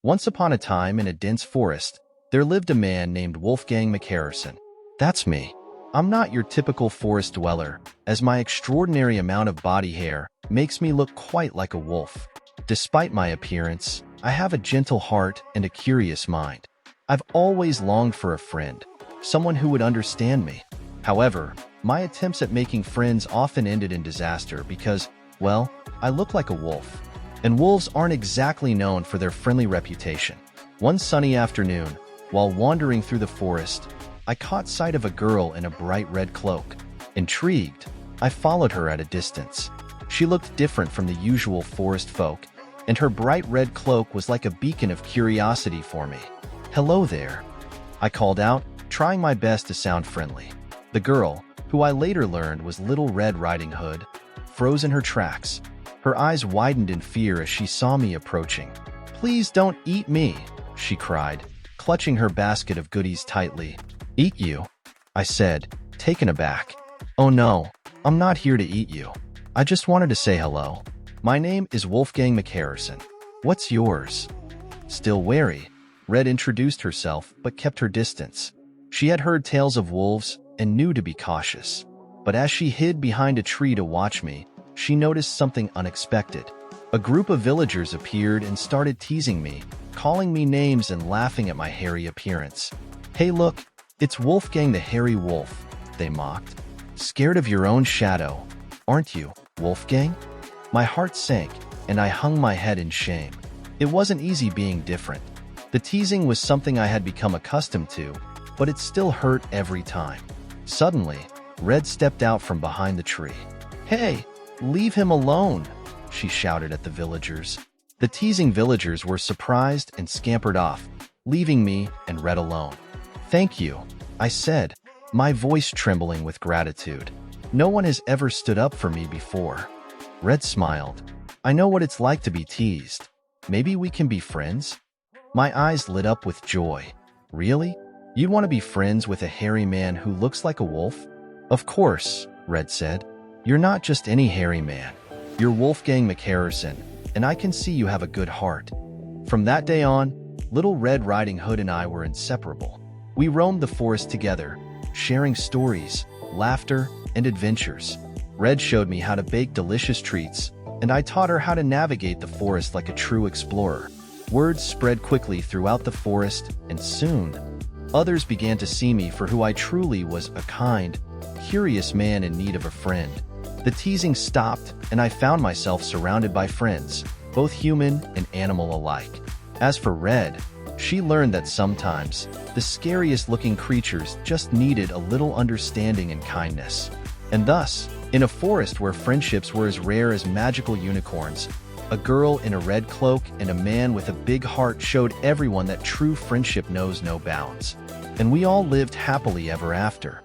Once upon a time in a dense forest, there lived a man named Wolfgang McHarrison. That's me. I'm not your typical forest dweller, as my extraordinary amount of body hair makes me look quite like a wolf. Despite my appearance, I have a gentle heart and a curious mind. I've always longed for a friend, someone who would understand me. However, my attempts at making friends often ended in disaster because, well, I look like a wolf. And wolves aren't exactly known for their friendly reputation. One sunny afternoon, while wandering through the forest, I caught sight of a girl in a bright red cloak. Intrigued, I followed her at a distance. She looked different from the usual forest folk, and her bright red cloak was like a beacon of curiosity for me. "Hello there," I called out, trying my best to sound friendly. The girl, who I later learned was Little Red Riding Hood, froze in her tracks. Her eyes widened in fear as she saw me approaching. "Please don't eat me," she cried, clutching her basket of goodies tightly. "Eat you?" I said, taken aback. "Oh no, I'm not here to eat you. I just wanted to say hello. My name is Wolfgang McHarrison. What's yours?" Still wary, Red introduced herself but kept her distance. She had heard tales of wolves and knew to be cautious. But as she hid behind a tree to watch me, she noticed something unexpected. A group of villagers appeared and started teasing me, calling me names and laughing at my hairy appearance. "Hey look, it's Wolfgang the Hairy Wolf," they mocked. "Scared of your own shadow, aren't you, Wolfgang?" My heart sank, and I hung my head in shame. It wasn't easy being different. The teasing was something I had become accustomed to, but it still hurt every time. Suddenly, Red stepped out from behind the tree. "Hey, leave him alone," she shouted at the villagers. The teasing villagers were surprised and scampered off, leaving me and Red alone. "Thank you," I said, my voice trembling with gratitude. "No one has ever stood up for me before." Red smiled. "I know what it's like to be teased. Maybe we can be friends?" My eyes lit up with joy. "Really? You'd want to be friends with a hairy man who looks like a wolf?" "Of course," Red said. "You're not just any hairy man. You're Wolfgang McHarrison, and I can see you have a good heart." From that day on, Little Red Riding Hood and I were inseparable. We roamed the forest together, sharing stories, laughter, and adventures. Red showed me how to bake delicious treats, and I taught her how to navigate the forest like a true explorer. Words spread quickly throughout the forest, and soon, others began to see me for who I truly was, a kind, curious man in need of a friend. The teasing stopped, and I found myself surrounded by friends, both human and animal alike. As for Red, she learned that sometimes, the scariest-looking creatures just needed a little understanding and kindness. And thus, in a forest where friendships were as rare as magical unicorns, a girl in a red cloak and a man with a big heart showed everyone that true friendship knows no bounds. And we all lived happily ever after.